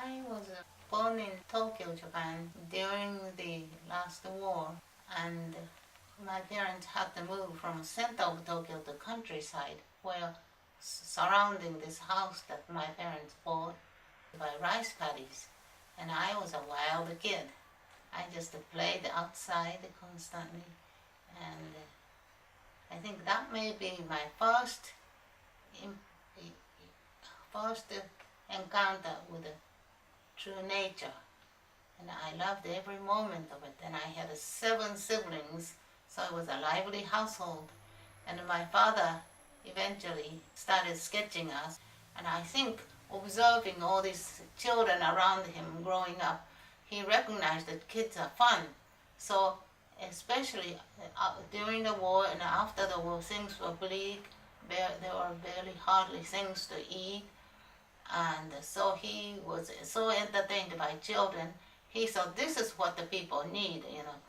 I was born in Tokyo, Japan during the last war, and my parents had to move from the center of Tokyo to countryside, where surrounding this house that my parents bought by rice paddies. And I was a wild kid. I just played outside constantly, and I think that may be my first encounter with true nature, and I loved every moment of it. And I had 7 siblings, so it was a lively household. And my father eventually started sketching us, and I think observing all these children around him growing up, he recognized that kids are fun. So especially during the war and after the war, things were bleak. There were barely hardly things to eat, and so he was so entertained by children. He thought this is what the people need,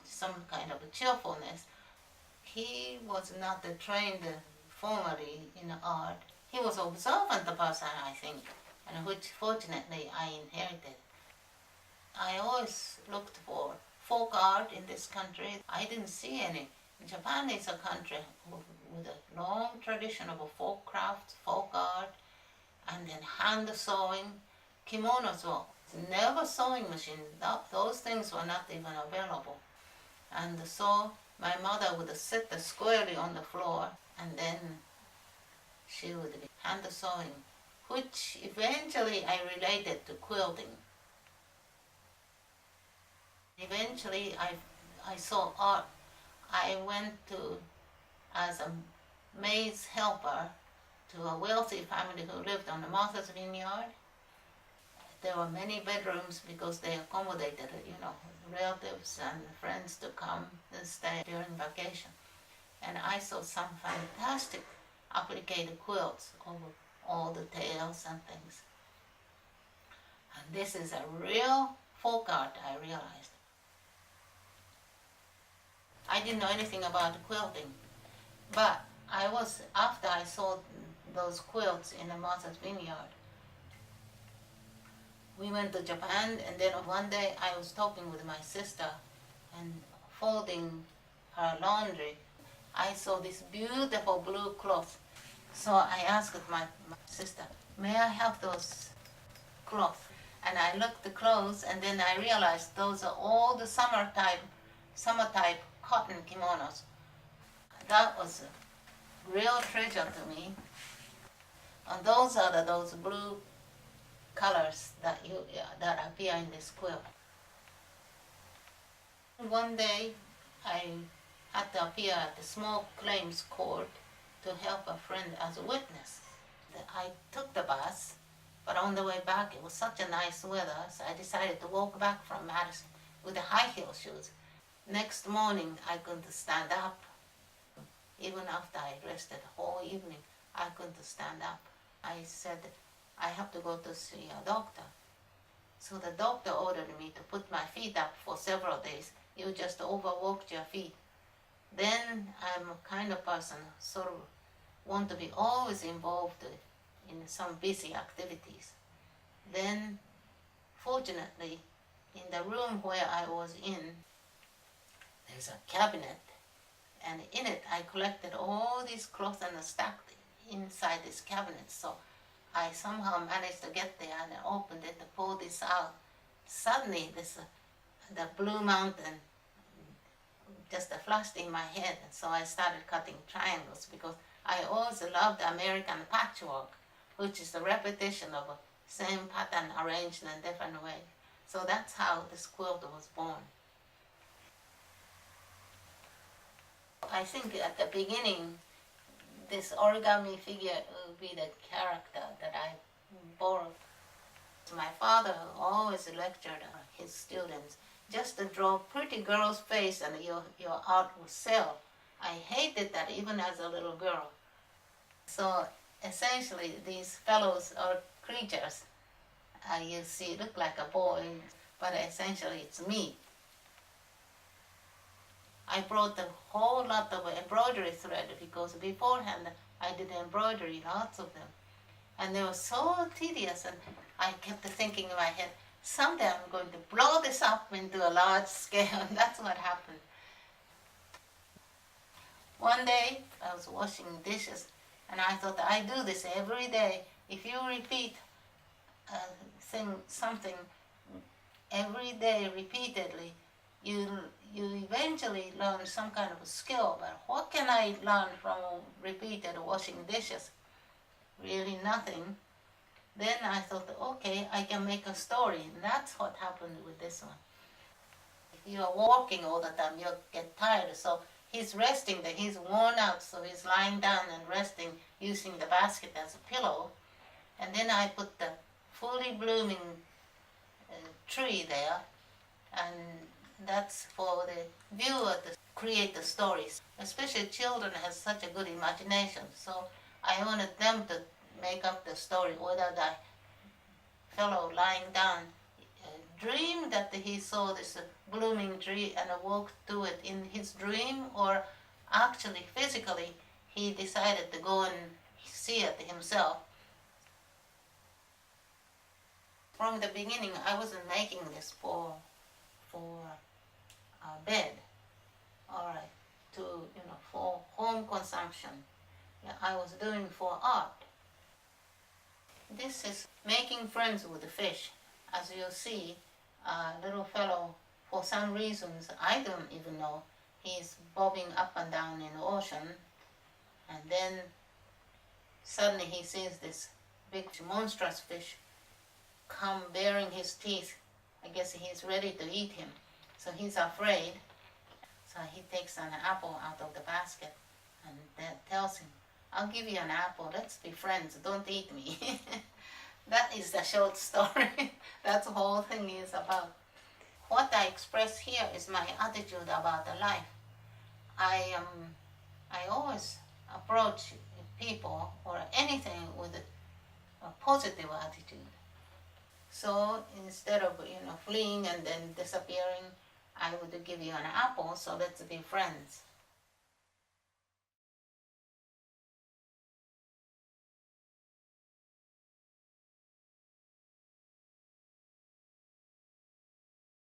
some kind of cheerfulness. He was not trained formally in art. He was an observant person, I think, and which fortunately I inherited. I always looked for folk art in this country. I didn't see any. Japan is a country with a long tradition of folk crafts, folk art, and then hand sewing. Kimonos were never sewing machines. Those things were not even available. And so my mother would sit squarely on the floor, and then she would be hand sewing, which eventually I related to quilting. Eventually I saw art. I went as a maid's helper to a wealthy family who lived on the Martha's Vineyard. There were many bedrooms because they accommodated, relatives and friends to come and stay during vacation. And I saw some fantastic appliqued quilts over all the tails and things. And this is a real folk art, I realized. I didn't know anything about quilting, but after I saw those quilts in the Martha's Vineyard, we went to Japan, and then one day I was talking with my sister and folding her laundry. I saw this beautiful blue cloth. So I asked my sister, may I have those cloth? And I looked close, and then I realized those are all the summer type cotton kimonos. That was a real treasure to me. And those are those blue colors that appear in this quilt. One day I had to appear at the small claims court to help a friend as a witness. I took the bus, but on the way back it was such a nice weather, so I decided to walk back from Madison with the high heel shoes. Next morning I couldn't stand up. Even after I rested the whole evening, I couldn't stand up. I said, I have to go to see a doctor. So the doctor ordered me to put my feet up for several days. You just overworked your feet. Then I'm a kind of person sort of want to be always involved in some busy activities. Then, fortunately, in the room where I was in, there's a cabinet, and in it I collected all these clothes and stacked inside this cabinet. So I somehow managed to get there and I opened it to pull this out. Suddenly, the Blue Mountain just flashed in my head, and so I started cutting triangles because I always loved American patchwork, which is the repetition of a same pattern arranged in a different way. So that's how this quilt was born. I think at the beginning, this origami figure will be the character that I borrowed. My father always lectured his students, just to draw pretty girl's face and your art will sell. I hated that even as a little girl. So essentially these fellows or creatures, you see, look like a boy, but essentially it's me. I brought a whole lot of embroidery thread because beforehand I did embroidery, lots of them. And they were so tedious, and I kept thinking in my head, someday I'm going to blow this up into a large scale, and that's what happened. One day, I was washing dishes, and I thought, I do this every day. If you repeat something every day repeatedly, you eventually learn some kind of a skill. But what can I learn from repeated washing dishes? Really nothing. Then I thought, okay, I can make a story, and that's what happened with this one. If you are walking all the time, you'll get tired. So he's resting there, he's worn out, so he's lying down and resting using the basket as a pillow. And then I put the fully blooming tree there, and that's for the viewer to create the stories. Especially children have such a good imagination, so I wanted them to make up the story, whether the fellow lying down dreamed that he saw this blooming tree and walked to it in his dream, or actually physically he decided to go and see it himself. From the beginning, I wasn't making this for a bed, all right, for home consumption. Yeah, I was doing for art. This is making friends with the fish. As you see, a little fellow, for some reasons I don't even know, he's bobbing up and down in the ocean, and then suddenly he sees this big monstrous fish come baring his teeth. I guess he's ready to eat him. So he's afraid. So he takes an apple out of the basket and tells him, I'll give you an apple, let's be friends, don't eat me. That is the short story. That's the whole thing is about. What I express here is my attitude about the life. I always approach people or anything with a positive attitude. So instead of fleeing and then disappearing, I would give you an apple, so let's be friends.